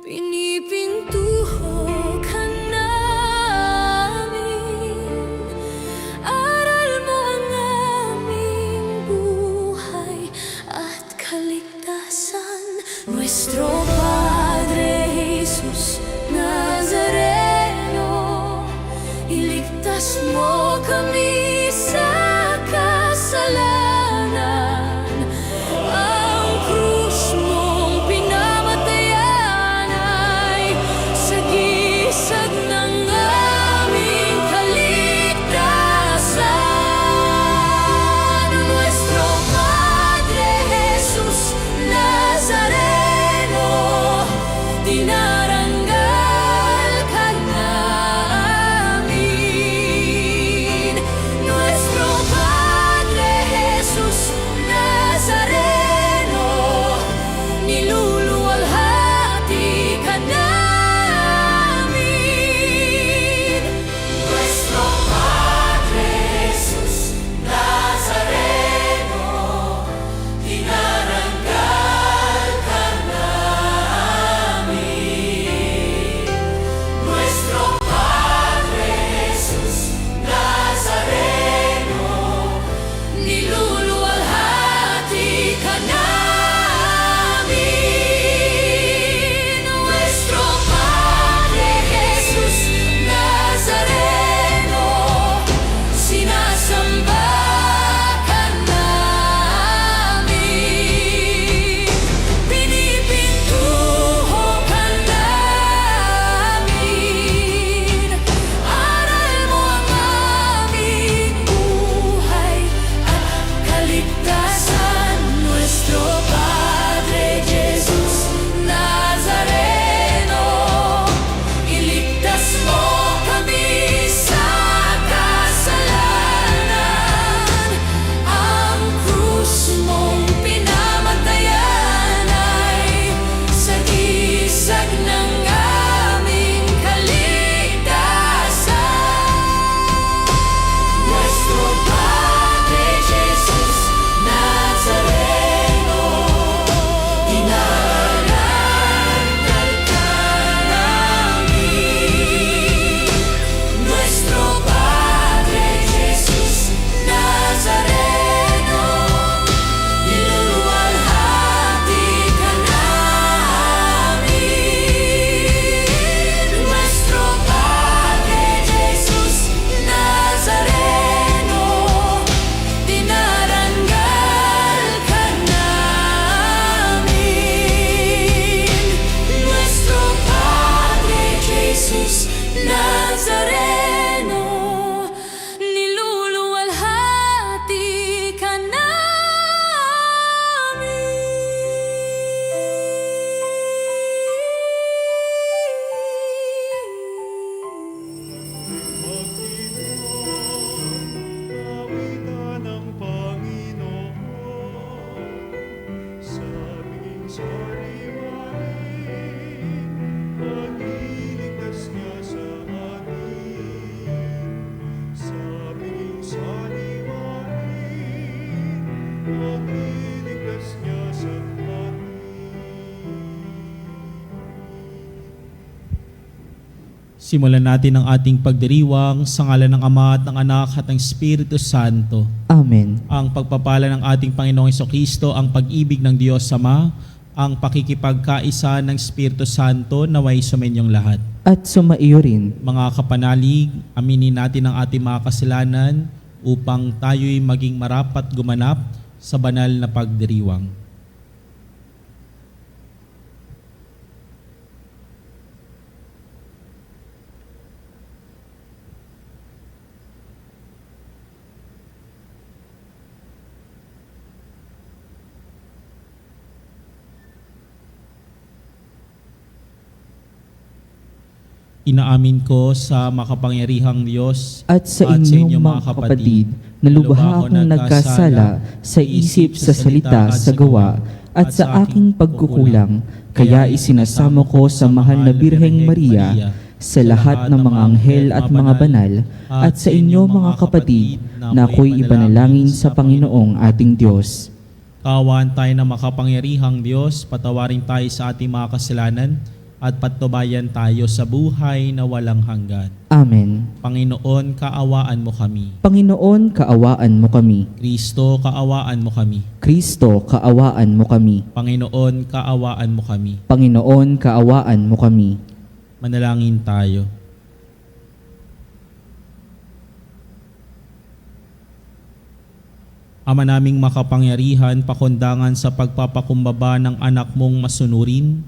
Pinipintuho ka namin, aral mo ang aming buhay at kaligtasan. Nuestro Padre Jesus Nazareno, iligtas mo kami sa kasalanan. Ang krus mong pinamatayan ay sagisag ng aming kaligtasan. Nuestro Padre Jesus Nazareno, dinaranggal ka namin. Nuestro Padre Jesus Nazareno, niluluwalhati ka namin. Nuestro Padre Jesus Nazareno, dinaranggal ka namin. Nuestro Padre Jesus Nazareno, niluluwalhati ka namin. Nuestro Padre Jesus Nazareno, sinasamba ka namin. Pinipintuho ka namin, aral mo ang aming buhay at kaligtasan. Nuestro Padre Jesus Nazareno, iligtas mo kami sa kasalanan. Ang krus mong pinamatayan ay sagisag ng aming kaligtasan. Nuestro Padre Jesus Nazareno, dinaranggal ka namin. Nuestro Padre Jesus Nazareno, niluluwalhati ka namin. Nuestro Padre Jesus Nazareno, dinaranggal ka namin. Nuestro Padre Jesus Nazareno, niluluwalhati ka Kawitan ng Panginoon sa aming sariwain, pag-iligtas niya sa atin. Sa aming sariwain, pag-iligtas niya sa atin. Simulan natin ang ating pagdiriwang sa ngalan ng Ama at ng Anak at ng Espiritu Santo. Amen. Ang pagpapala ng ating Panginoong Jesucristo, ang pag-ibig ng Diyos Ama, ang pakikipagkaisa ng Espiritu Santo naway sumayinyong lahat. At sumaiyo rin. Mga kapanalig, aminin natin ang ating mga kasalanan upang tayo'y maging marapat gumanap sa banal na pagdiriwang. Inaamin ko sa makapangyarihang Diyos At sa inyong mga kapatid, na lubha akong nagkasala sa isip, sa salita, sa gawa, at sa aking pagkukulang. Kaya isinasamo ko sa mahal na Birheng Maria, sa lahat ng mga anghel at mga banal, at sa inyo mga kapatid, na ako'y ipanalangin sa Panginoong ating Diyos. Kaawaan tayo ng makapangyarihang Diyos, patawarin tayo sa ating mga kasalanan at patnubayan tayo sa buhay na walang hanggan. Amen. Panginoon, kaawaan mo kami. Panginoon, kaawaan mo kami. Kristo, kaawaan mo kami. Kristo, kaawaan mo kami. Panginoon, kaawaan mo kami. Panginoon, kaawaan mo kami. Manalangin tayo. Ama naming makapangyarihan, pakundangan sa pagpapakumbaba ng anak mong masunurin,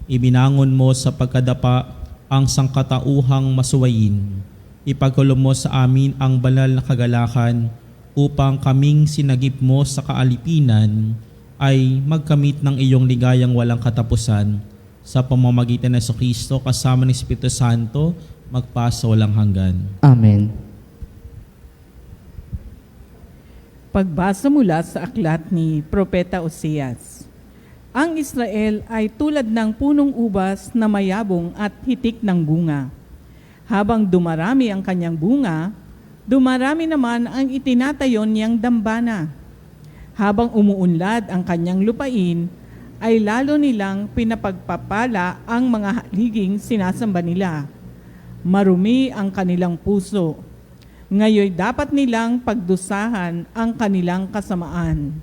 ibinangon mo sa pagkadapa ang sangkatauhang masuwayin. Ipagkulong mo sa amin ang banal na kagalakan upang kaming sinagip mo sa kaalipinan ay magkamit ng iyong ligayang walang katapusan sa pamamagitan ng Kristo kasama ng Espiritu Santo magpasa walang hanggan. Amen. Pagbasa mula sa aklat ni Propeta Oseas. Ang Israel ay tulad ng punong ubas na mayabong at hitik ng bunga. Habang dumarami ang kanyang bunga, dumarami naman ang itinatayon niyang dambana. Habang umuunlad ang kanyang lupain, ay lalo nilang pinapagpapala ang mga haliging sinasamba nila. Marumi ang kanilang puso. Ngayoy dapat nilang pagdusahan ang kanilang kasamaan.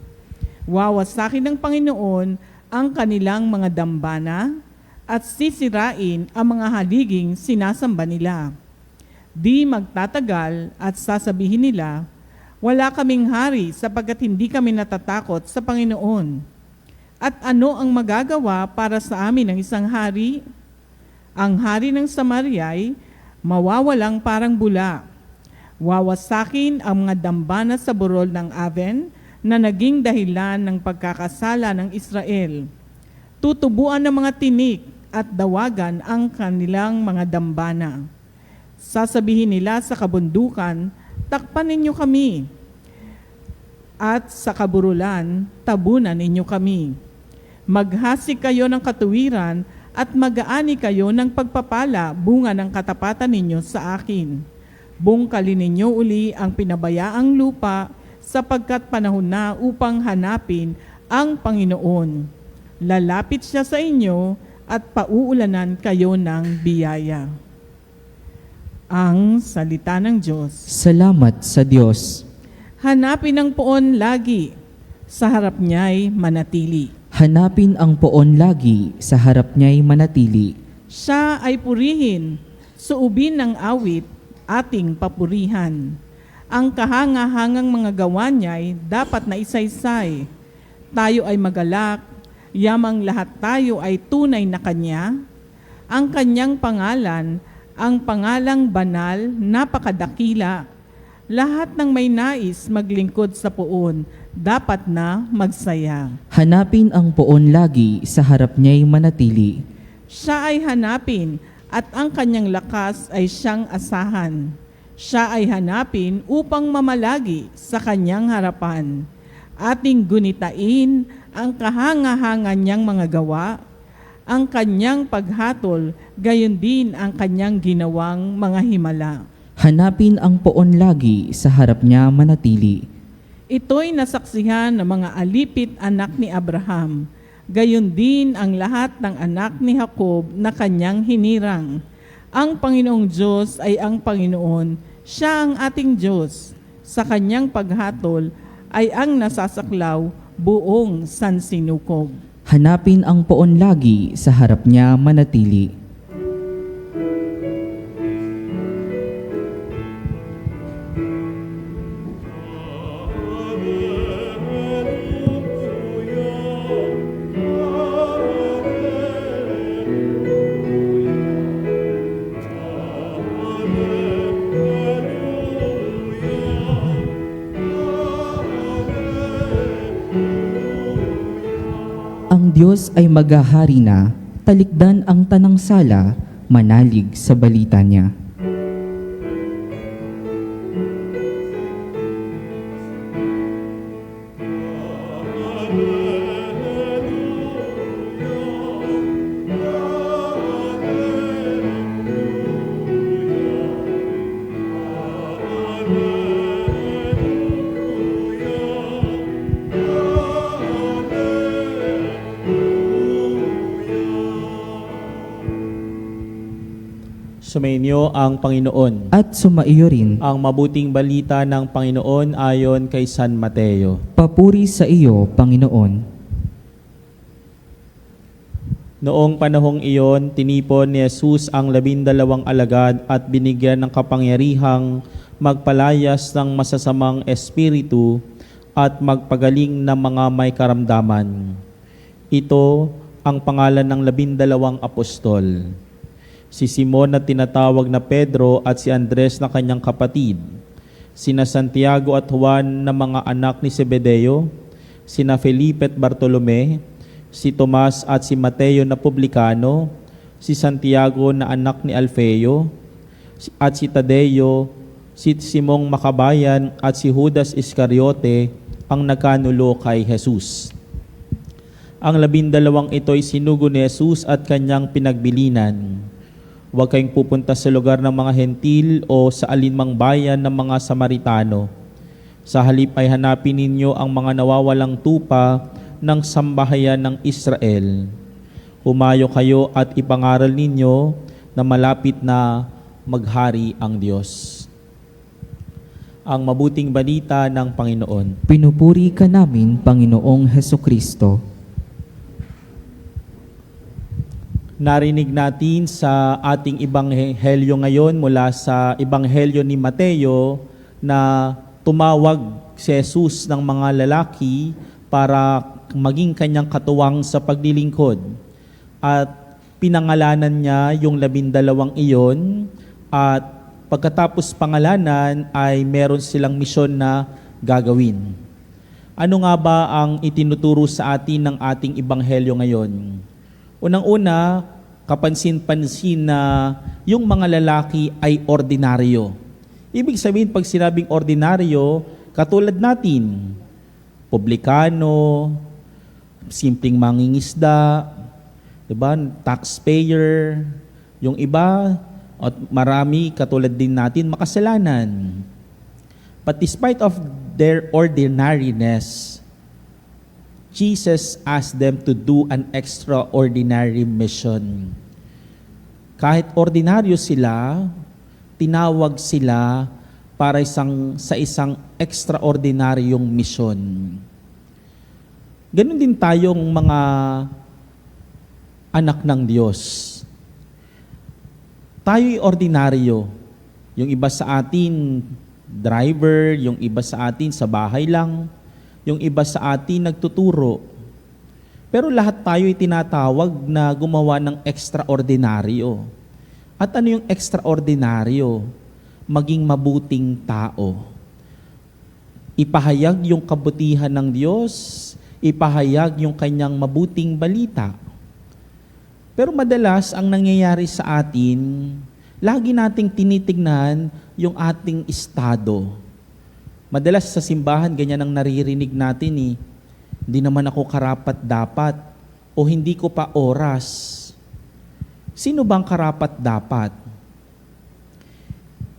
Wawasakin ng Panginoon ang kanilang mga dambana at sisirain ang mga haliging sinasamba nila. Di magtatagal at sasabihin nila, wala kaming hari sapagkat hindi kami natatakot sa Panginoon. At ano ang magagawa para sa amin ng isang hari? Ang hari ng Samaria ay mawawalang parang bula. Wawasakin ang mga dambana sa burol ng Aven na naging dahilan ng pagkakasala ng Israel. Tutubuan ng mga tinik at dawagan ang kanilang mga dambana. Sasabihin nila sa kabundukan, takpan ninyo kami. At sa kaburulan, tabunan ninyo kami. Maghasik kayo ng katuwiran at mag-aani kayo ng pagpapala bunga ng katapatan ninyo sa akin. Bungkalin ninyo uli ang pinabayaang lupa sapagkat panahon na upang hanapin ang Panginoon. Lalapit siya sa inyo at pauulanan kayo ng biyaya. Ang salita ng Diyos. Salamat sa Diyos. Hanapin ang poon lagi, sa harap niya'y manatili. Hanapin ang poon lagi, sa harap niya'y manatili. Siya ay purihin, suubin ng awit, ating papurihan. Ang kahangahangang mga gawa niya'y dapat na isaysay. Tayo ay magalak, yamang lahat tayo ay tunay na Kanya. Ang Kanyang pangalan, ang pangalang banal, napakadakila. Lahat ng may nais maglingkod sa poon, dapat na magsaya. Hanapin ang poon lagi, sa harap niya'y manatili. Siya ay hanapin, at ang kanyang lakas ay siyang asahan. Siya ay hanapin upang mamalagi sa kanyang harapan. Ating gunitain ang kahangahangan niyang mga gawa, ang kanyang paghatol, gayon din ang kanyang ginawang mga himala. Hanapin ang poon lagi, sa harap niya manatili. Ito'y nasaksihan ng mga alipit anak ni Abraham. Gayon din ang lahat ng anak ni Jacob na kanyang hinirang. Ang Panginoong Diyos ay ang Panginoon, siya ang ating Diyos. Sa kanyang paghatol ay ang nasasaklaw buong sansinukob. Hanapin ang poon lagi, sa harap niya manatili. Ang Diyos ay maghahari na, talikdan ang tanang sala, manalig sa balita niya. Sumainyo ang Panginoon. At sumaiyo rin. Ang mabuting balita ng Panginoon ayon kay San Mateo. Papuri sa iyo, Panginoon. Noong panahong iyon, tinipon ni Jesus ang 12 alagad at binigyan ng kapangyarihang magpalayas ng masasamang espiritu at magpagaling ng mga may karamdaman. Ito ang pangalan ng 12 apostol. Si Simon na tinatawag na Pedro at si Andres na kanyang kapatid, sina Santiago at Juan na mga anak ni Zebedeo, sina Felipe at Bartolome, si Tomas at si Mateo na publikano, si Santiago na anak ni Alfeo, at si Tadeo, si Simong Makabayan at si Judas Iscariote ang nagkanulo kay Jesus. Ang 12 ito'y sinugo ni Jesus at kanyang pinagbilinan. Huwag kayong pupunta sa lugar ng mga hentil o sa alinmang bayan ng mga Samaritano. Sa halip ay hanapin ninyo ang mga nawawalang tupa ng sambahayan ng Israel. Humayo kayo at ipangaral ninyo na malapit na maghari ang Diyos. Ang mabuting balita ng Panginoon. Pinupuri ka namin, Panginoong Hesukristo. Narinig natin sa ating ebanghelyo ngayon mula sa ebanghelyo ni Mateo na tumawag si Jesus ng mga lalaki para maging kanyang katuwang sa paglilingkod. At pinangalanan niya yung 12 iyon at pagkatapos pangalanan ay meron silang misyon na gagawin. Ano nga ba ang itinuturo sa atin ng ating ebanghelyo ngayon? Unang-una, kapansin-pansin na yung mga lalaki ay ordinaryo. Ibig sabihin, pag sinabing ordinaryo, katulad natin, publikano, simpleng mangingisda, diba? Taxpayer, yung iba, at marami katulad din natin makasalanan. But despite of their ordinariness, Jesus asked them to do an extraordinary mission. Kahit ordinaryo sila, tinawag sila para sa isang extraordinaryong misyon. Ganon din tayong mga anak ng Diyos. Tayo'y ordinaryo. Yung iba sa atin, driver, yung iba sa atin sa bahay lang, yung iba sa atin nagtuturo. Pero lahat tayo'y tinatawag na gumawa ng extraordinaryo. At ano yung extraordinaryo? Maging mabuting tao. Ipahayag yung kabutihan ng Diyos, ipahayag yung kanyang mabuting balita. Pero madalas, ang nangyayari sa atin, lagi nating tinitignan yung ating estado. Madalas sa simbahan, ganyan ang naririnig natin eh. Hindi naman ako karapat-dapat o hindi ko pa oras. Sino bang karapat-dapat?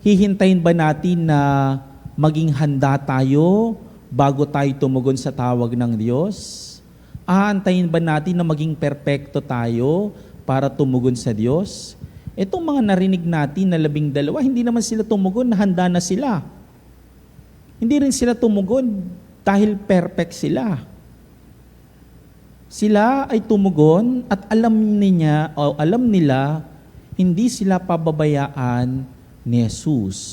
Hihintayin ba natin na maging handa tayo bago tayo tumugon sa tawag ng Diyos? Aantayin ba natin na maging perpekto tayo para tumugon sa Diyos? Itong mga narinig natin na 12, hindi naman sila tumugon na handa na sila. Hindi rin sila tumugon dahil perfect sila. Sila ay tumugon at alam nila hindi sila pababayaan ni Jesus.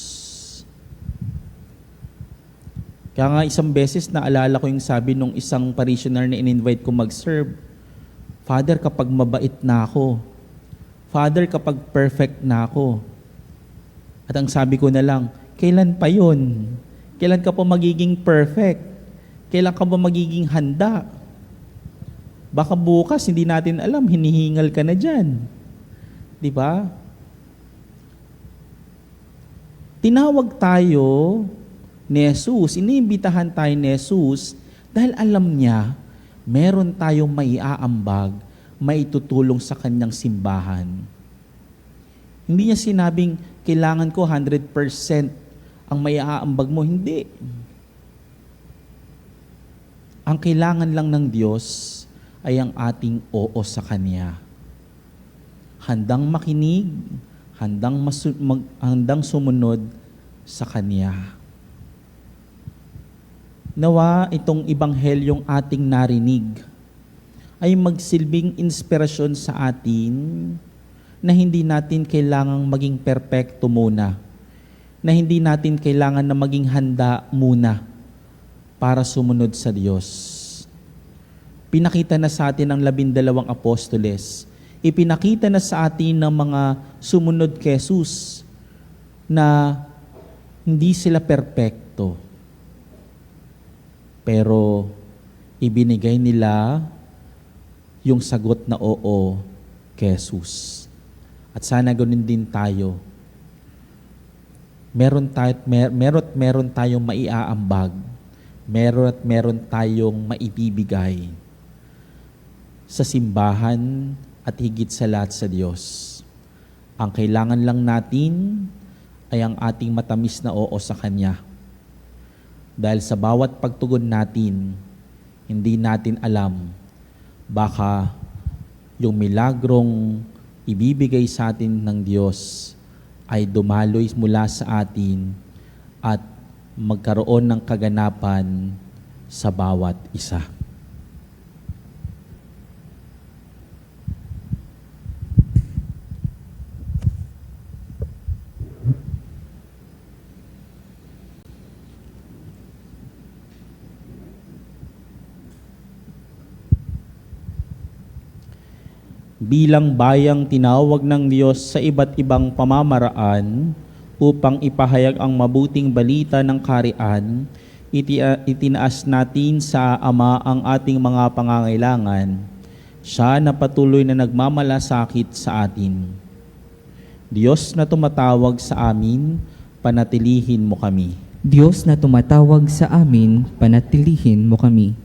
Kaya nga isang beses naalala ko yung sabi nung isang parishioner na in-invite ko mag-serve, Father, kapag mabait na ako, Father, kapag perfect na ako. At ang sabi ko na lang, kailan pa yun? Kailan ka pa magiging perfect? Kailan ka ba magiging handa? Baka bukas, hindi natin alam, hinihingal ka na dyan. Di ba? Tinawag tayo ni Jesus, iniimbitahan tayo ni Jesus dahil alam niya, meron tayong maiaambag, maitutulong sa kanyang simbahan. Hindi niya sinabing, kailangan ko 100% ang maiaambag mo. Hindi. Ang kailangan lang ng Diyos ay ang ating oo sa Kanya. Handang makinig, handang sumunod sa Kanya. Nawa itong ibanghelyong ating narinig ay magsilbing inspirasyon sa atin na hindi natin kailangang maging perpekto muna, na hindi natin kailangan na maging handa muna para sumunod sa Diyos. Pinakita na sa atin ng 12 apostoles, ipinakita na sa atin ng mga sumunod kay Jesus na hindi sila perpekto. Pero ibinigay nila yung sagot na oo kay Jesus. At sana ganoon din tayo. Meron tayong maiaambag. Meron tayong maibibigay sa simbahan at higit sa lahat sa Diyos. Ang kailangan lang natin ay ang ating matamis na oo sa Kanya. Dahil sa bawat pagtugon natin, hindi natin alam, baka yung milagrong ibibigay sa atin ng Diyos ay dumaloy mula sa atin at magkaroon ng kaganapan sa bawat isa. Bilang bayang tinawag ng Diyos sa iba't ibang pamamaraan upang ipahayag ang mabuting balita ng kaharian, itinaas natin sa Ama ang ating mga pangangailangan. Siya na patuloy na nagmamalasakit sa atin. Diyos na tumatawag sa amin, panatilihin mo kami. Diyos na tumatawag sa amin, panatilihin mo kami.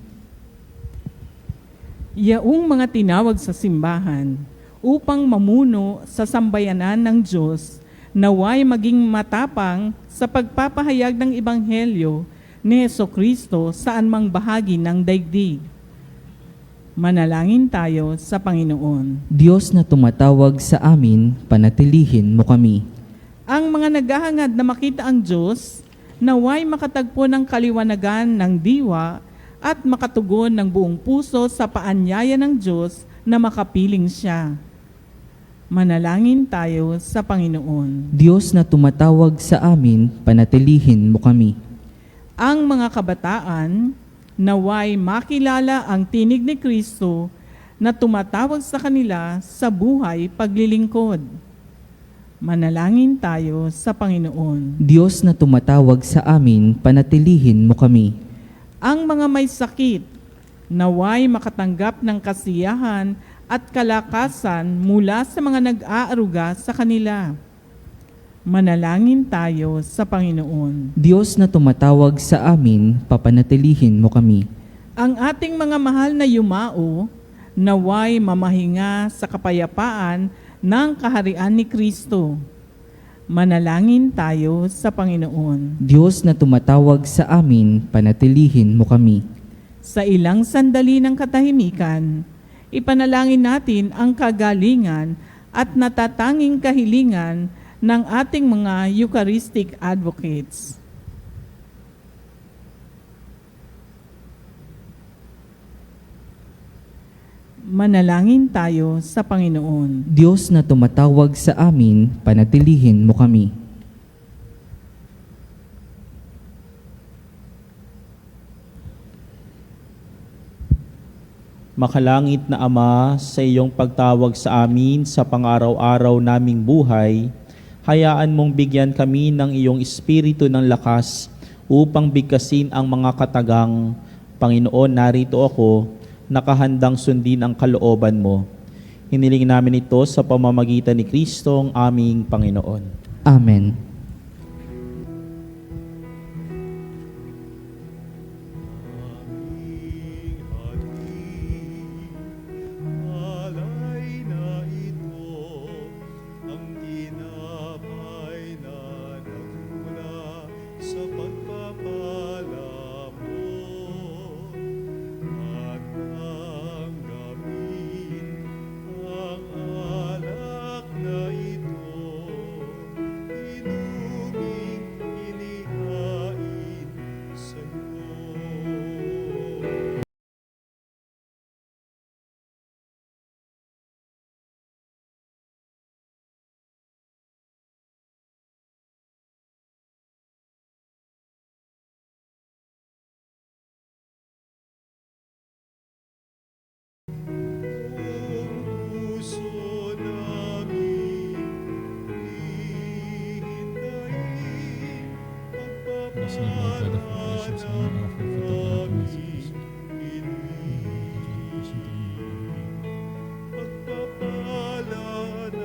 Yaong mga tinawag sa simbahan upang mamuno sa sambayanan ng Diyos, naway maging matapang sa pagpapahayag ng Ebanghelyo ni Hesukristo saan mang bahagi ng daigdig. Manalangin tayo sa Panginoon. Diyos na tumatawag sa amin, panatilihin mo kami. Ang mga naghahangad na makita ang Diyos, naway makatagpo ng kaliwanagan ng diwa at makatugon ng buong puso sa paanyaya ng Diyos na makapiling siya. Manalangin tayo sa Panginoon. Diyos na tumatawag sa amin, panatilihin mo kami. Ang mga kabataan, naway makilala ang tinig ni Kristo na tumatawag sa kanila sa buhay paglilingkod. Manalangin tayo sa Panginoon. Diyos na tumatawag sa amin, panatilihin mo kami. Ang mga may sakit, naway makatanggap ng kasiyahan at kalakasan mula sa mga nag-aaruga sa kanila. Manalangin tayo sa Panginoon. Diyos na tumatawag sa amin, papanatilihin mo kami. Ang ating mga mahal na yumao, naway mamahinga sa kapayapaan ng kaharian ni Kristo. Manalangin tayo sa Panginoon. Diyos na tumatawag sa amin, panatilihin mo kami. Sa ilang sandali ng katahimikan, ipanalangin natin ang kagalingan at natatanging kahilingan ng ating mga Eucharistic advocates. Manalangin tayo sa Panginoon. Diyos na tumatawag sa amin, panatilihin mo kami. Makalangit na Ama, sa iyong pagtawag sa amin sa pang-araw-araw naming buhay, hayaan mong bigyan kami ng iyong espiritu ng lakas upang bigkasin ang mga katagang, Panginoon, narito ako, nakahandang sundin ang kalooban mo. Hiniling namin ito sa pamamagitan ni Kristo ang aming Panginoon. Amen. Alay na ito, ang tinapay na nagmula sa pagpapala mo. At tanggapin ang alak na ito Pagpapala na aming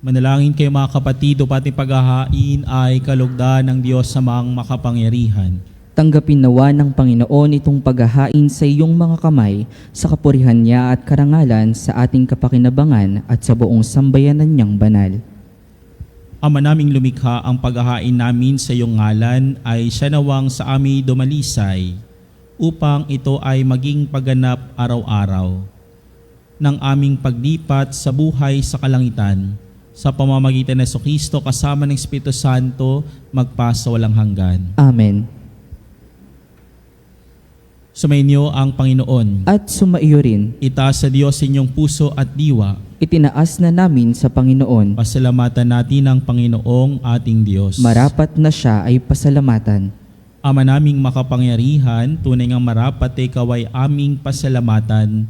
Manalangin kayo mga kapatid, upating paghahain ay kalugdan ng Diyos sa mga makapangyarihan. Tanggapin nawa ng Panginoon itong paghahain sa iyong mga kamay sa kapurihan niya at karangalan sa ating kapakinabangan at sa buong sambayanan niyang banal. Ama naming lumikha, ang paghahain namin sa iyong ngalan ay siya nawang sa amin dumalisay upang ito ay maging pagganap araw-araw ng aming paglipat sa buhay sa kalangitan sa pamamagitan ng Jesucristo kasama ng Espiritu Santo magpasa walang hanggan. Amen. Sumainyo ang Panginoon. At sumaiyo rin, Itaas sa Diyos inyong puso at diwa. itinaas na namin sa Panginoon. Pasalamatan natin ang Panginoong ating Diyos. Marapat na siya ay pasalamatan. Ama naming makapangyarihan, tunay ngang marapat ikaw ay aming pasalamatan.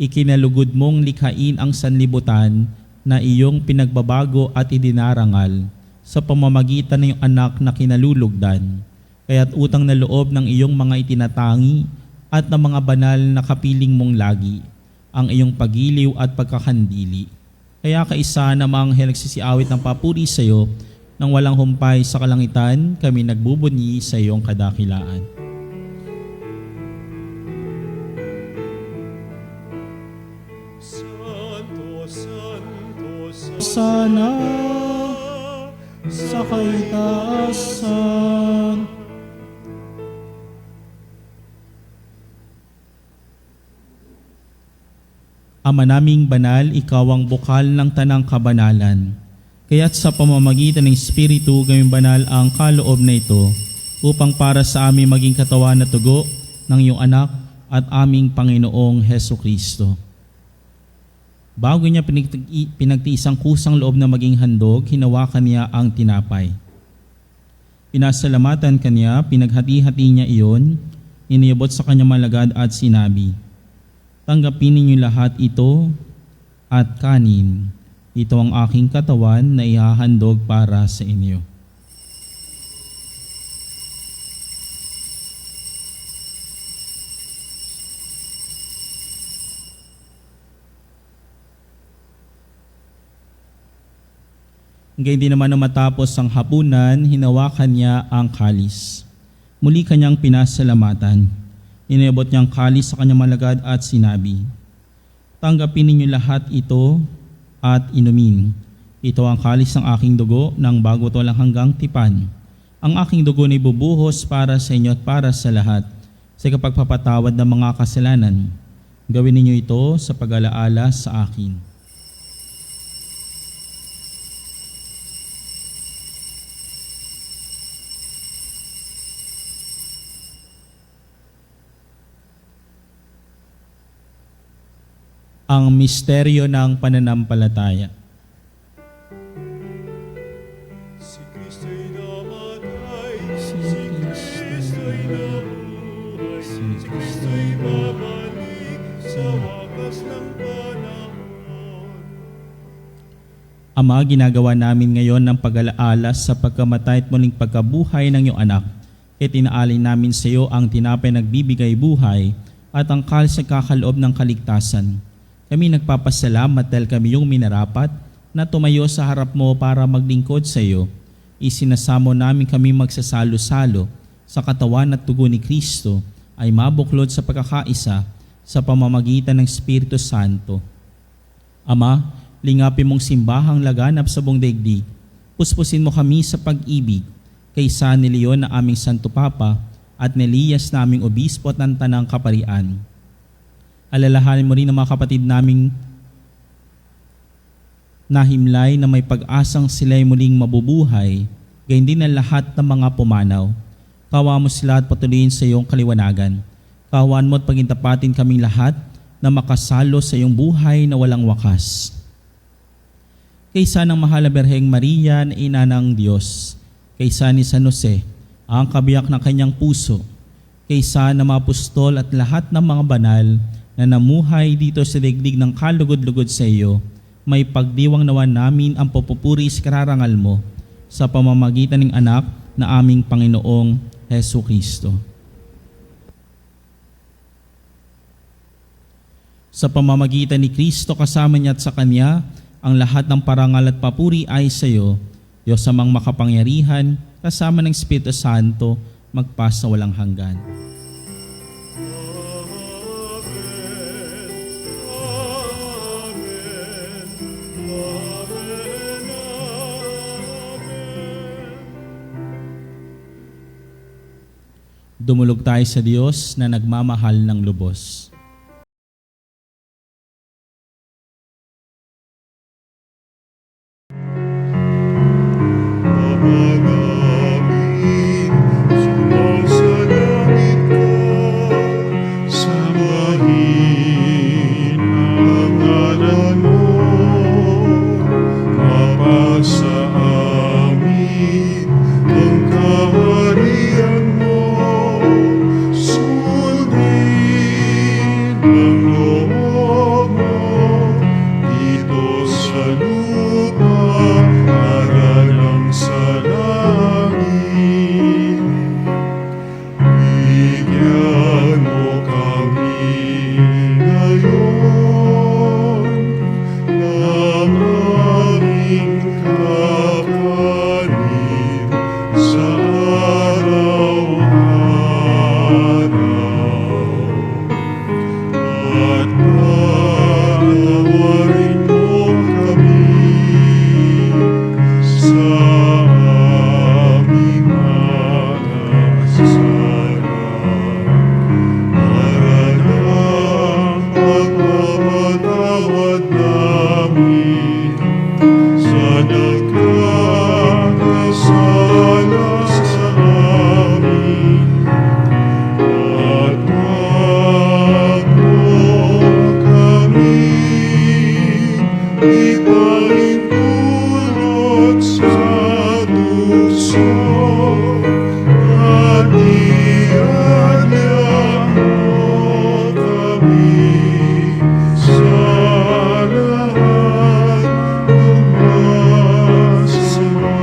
Ikinalugod mong likhain ang sanlibutan na iyong pinagbabago at idinarangal sa pamamagitan ng iyong anak na kinalulugdan. Kaya't utang na loob ng iyong mga itinatangi at ng mga banal na kapiling mong lagi ang iyong pagiliw at pagkakandili. Kaya kaisa na mga anghel nagsisiawit ng papuri sa iyo, nang walang humpay sa kalangitan, kami nagbubunyi sa iyong kadakilaan. Santo, Santo, Santo, Sana sa kaitaasan. Ama naming banal, ikaw ang bukal ng tanang kabanalan. Kaya't sa pamamagitan ng Espiritu, gawing banal ang kaloob na ito upang para sa amin maging katawan na tugo ng iyong anak at aming Panginoong Hesukristo. Bago niya pinagtiis ang kusang loob na maging handog, hinawakan niya ang tinapay. Pinasalamatan kanya, pinaghati-hati niya iyon, iniabot sa kanyang malagad at sinabi, "Tanggapin ninyo lahat ito at kanin. Ito ang aking katawan na ihahandog para sa inyo." Ngayon din naman na matapos ang hapunan, hinawakan niya ang kalis. Muli kanyang pinasalamatan. Iniabot niyang kalis sa kanyang malagad at sinabi, "Tanggapin ninyo lahat ito at inumin. Ito ang kalis ng aking dugo ng bago walang hanggang tipan. Ang aking dugo na ibubuhos para sa inyo at para sa lahat sa kapagpapatawad ng mga kasalanan. Gawin ninyo ito sa pag-alaala sa akin." Ang misteryo ng pananampalataya. Si Kristo'y namatay, si Kristo'y nabuhay, si Kristo'y babalik sa wakas ng panahon. Ama, ginagawa namin ngayon ng pag-alaala sa pagkamatay at muling pagkabuhay ng iyong anak. Kaya tinaalay namin sa iyo ang tinapay nagbibigay buhay at ang kalis na kakaloob ng kaligtasan. Kami nagpapasalamat dahil kami yung minarapat na tumayo sa harap mo para maglingkod sa iyo. Isinasamo namin kami magsasalo-salo sa katawan at tugo ni Kristo ay mabuklod sa pagkakaisa sa pamamagitan ng Espiritu Santo. Ama, lingapin mong simbahang laganap sa buong daigdig. Puspusin mo kami sa pag-ibig kaysa ni Leon na aming Santo Papa at ni Elias na aming Obispo at ng Tanang Kaparian. Alalahanin mo rin ang mga kapatid naming nahimlay na may pag-asang sila'y muling mabubuhay, gayon din ang lahat ng mga pumanaw. Kawa mo sila at patuloyin sa iyong kaliwanagan. Kawaan mo at pagintapatin kaming lahat na makasalo sa iyong buhay na walang wakas. Kaysa ng mahal na Birheng Maria na ina ng Diyos, kaysa ni San Jose, ang kabiyak ng kanyang puso, kaysa ng mga apostol at lahat ng mga banal na namuhay dito sa digdig ng kalugod-lugod sa iyo, may pagdiwang nawa namin ang papupuri sa kararangal mo sa pamamagitan ng anak na aming Panginoong Hesu Kristo. Sa pamamagitan ni Kristo kasama niya at sa Kanya, ang lahat ng parangal at papuri ay sa iyo, Diyos amang makapangyarihan, kasama ng Espiritu Santo, magpasa walang hanggan. Dumulog tayo sa Diyos na nagmamahal ng lubos. Pamanamin, sumasalangit ka, sambahin ang ngalan mo, mapasa amin ang kaharian mo, sundin ang loob mo, dito sa lupa, para lang sa langit. Bigyan mo kami ngayon ng aming kapanin sa araw-araw. At patawarin mo kami sa aming mga kasala, para ng pagpapatawad namin sa nagkakasala sa amin. At wag mo kami ipahintulot sa tukso, at ianyag mo kami sa lahat ng masama.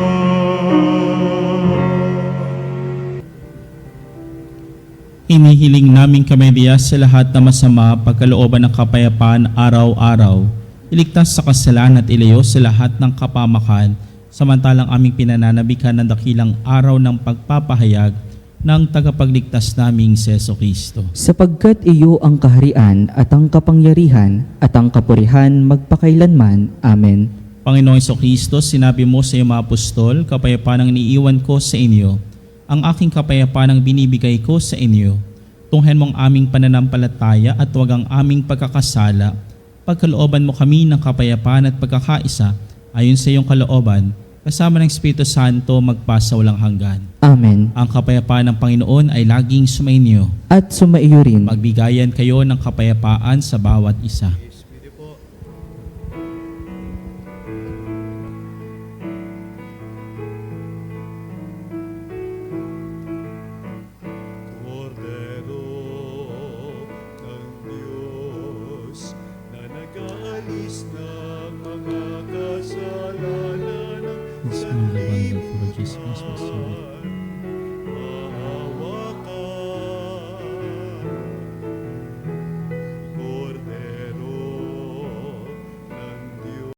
Hinihiling namin kami diya sa lahat na masama, pagkalooban ng kapayapaan araw-araw, iligtas sa kasalanan at ilayo sa lahat ng kapamakan, samantalang aming pinananabikan ng dakilang araw ng pagpapahayag ng tagapagligtas naming si Hesu Kristo. Sapagkat iyo ang kaharian at ang kapangyarihan at ang kapurihan magpakailanman. Amen. Panginoong Hesu Kristo, sinabi mo sa iyong mga apostol, kapayapaan ang iniiwan ko sa inyo. Ang aking kapayapaan ang binibigay ko sa inyo. Tunghen mo ang aming pananampalataya at huwag ang aming pagkakasala. Pagkalooban mo kami ng kapayapaan at pagkakaisa ayon sa iyong kalooban, kasama ng Espiritu Santo magpasa walang hanggan. Amen. Ang kapayapaan ng Panginoon ay laging sumainyo. At sumaiyo rin. Magbigayan kayo ng kapayapaan sa bawat isa. Kordero ng Diyos na nag-aalis ng mga kasalanan ng sanlibutan, maawa ka. Kordero ng Diyos.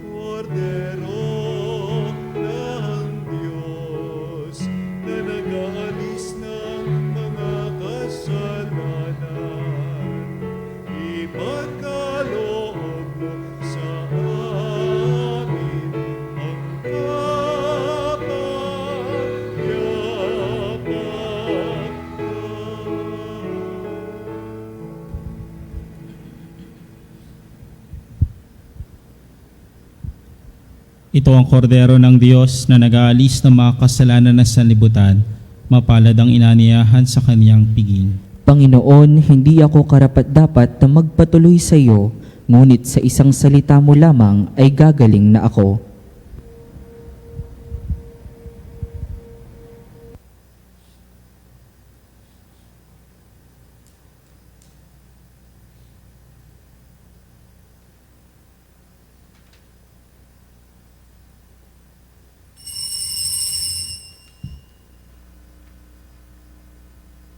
Kordero ng Diyos na nag-aalis ng mga kasalanan, ipagkaloob mo sa amin ang Ito ang kordero ng Diyos na nag-aalis ng mga kasalanan ng sanlibutan. Mapalad ang inaniyahan sa kaniyang piging. Panginoon, hindi ako karapat-dapat na magpatuloy sa iyo, ngunit sa isang salita mo lamang ay gagaling na ako.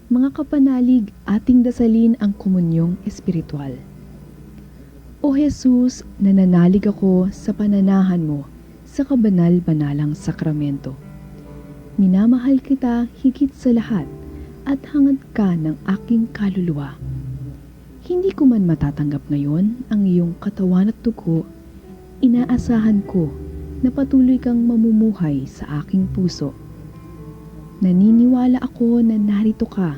Mga kapanalig, ating dasalin ang komunyong espiritual. O Jesus, nananalig ako sa pananahan mo sa kabanal-banalang sakramento. Minamahal kita higit sa lahat at hangad ka ng aking kaluluwa. Hindi ko man matatanggap ngayon ang iyong katawan at dugo, inaasahan ko na patuloy kang mamumuhay sa aking puso. Naniniwala ako na narito ka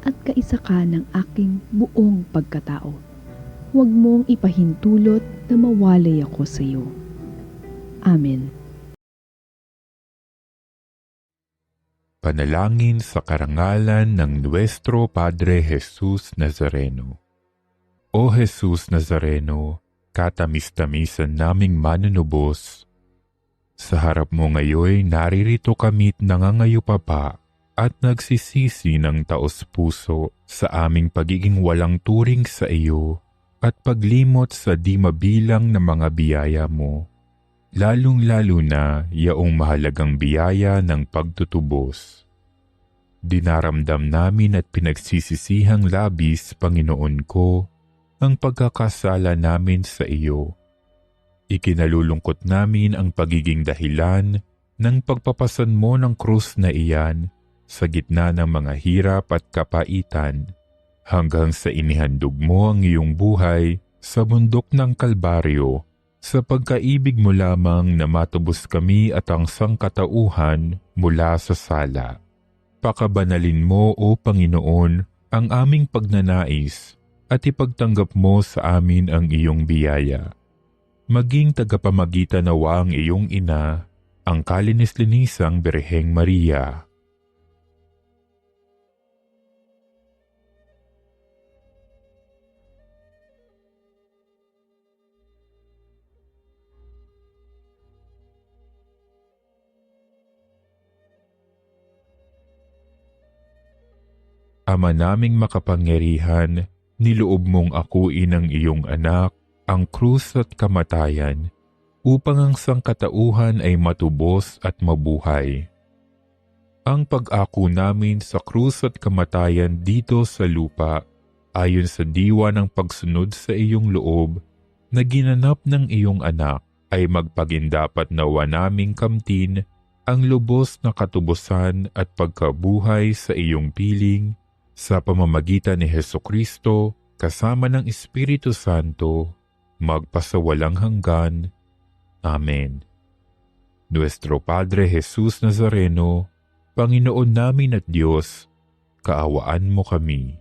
at kaisa ka ng aking buong pagkatao. Huwag mong ipahintulot na mawalay ako sa iyo. Amen. Panalangin sa karangalan ng Nuestro Padre Jesus Nazareno. O Jesus Nazareno, katamis-tamisan naming manunubos, sa harap mo ngayon naririto kami't nangangayupapa at nagsisisi ng taos-puso sa aming pagiging walang turing sa iyo at paglimot sa di mabilang na mga biyaya mo, lalong-lalo na yaong mahalagang biyaya ng pagtutubos. Dinaramdam namin at pinagsisisihang labis, Panginoon ko, ang pagkakasala namin sa iyo. Ikinalulungkot namin ang pagiging dahilan ng pagpapasan mo ng krus na iyan sa gitna ng mga hirap at kapaitan, hanggang sa inihandog mo ang iyong buhay sa bundok ng Kalbaryo, sa pagkaibig mo lamang na matubos kami at ang sangkatauhan mula sa sala. Pakabanalin mo, O Panginoon, ang aming pagnanais at ipagtanggap mo sa amin ang iyong biyaya. Maging tagapamagitan nawa ang iyong ina, ang kalinis-linisang Birheng Maria. Ama naming makapangyarihan, niloob mong akuin ang iyong anak, ang krus at kamatayan, upang ang sangkatauhan ay matubos at mabuhay. Ang pag-ako namin sa krus at kamatayan dito sa lupa, ayon sa diwa ng pagsunod sa iyong loob, na ginanap ng iyong anak, ay magpagindapat nawa naming kamtin ang lubos na katubusan at pagkabuhay sa iyong piling, sa pamamagitan ni Hesukristo, kasama ng Espiritu Santo, magpasawalang hanggan. Amen. Nuestro Padre Jesus Nazareno, Panginoon namin at Diyos, kaawaan mo kami.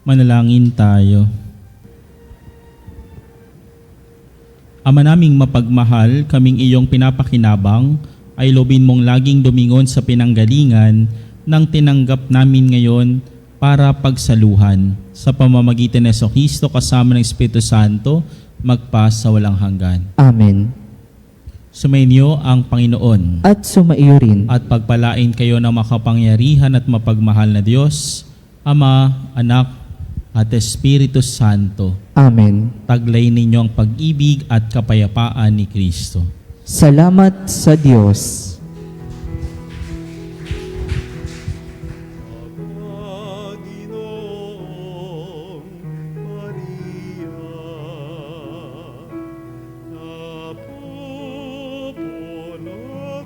Manalangin tayo. Ama naming mapagmahal, kaming iyong pinapakinabang, ay lobin mong laging dumingon sa pinanggalingan ng tinanggap namin ngayon para pagsaluhan. Sa pamamagitan ni Jesucristo kasama ng Espiritu Santo, magpa sa walang hanggan. Amen. Sumainyo ang Panginoon At sumaiyo rin. at pagpalain kayo ng makapangyarihan at mapagmahal na Diyos, Ama, Anak, at Espiritu Santo. Amen. Taglay ninyo ang pag-ibig at kapayapaan ni Kristo. Salamat sa Diyos. Panginoong Maria, napupuno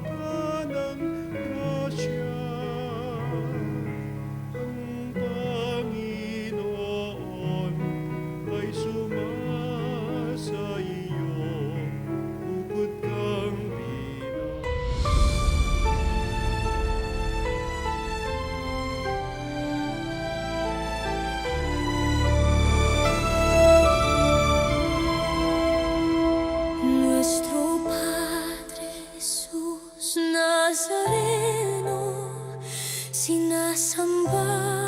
ka ng grasya, sasamba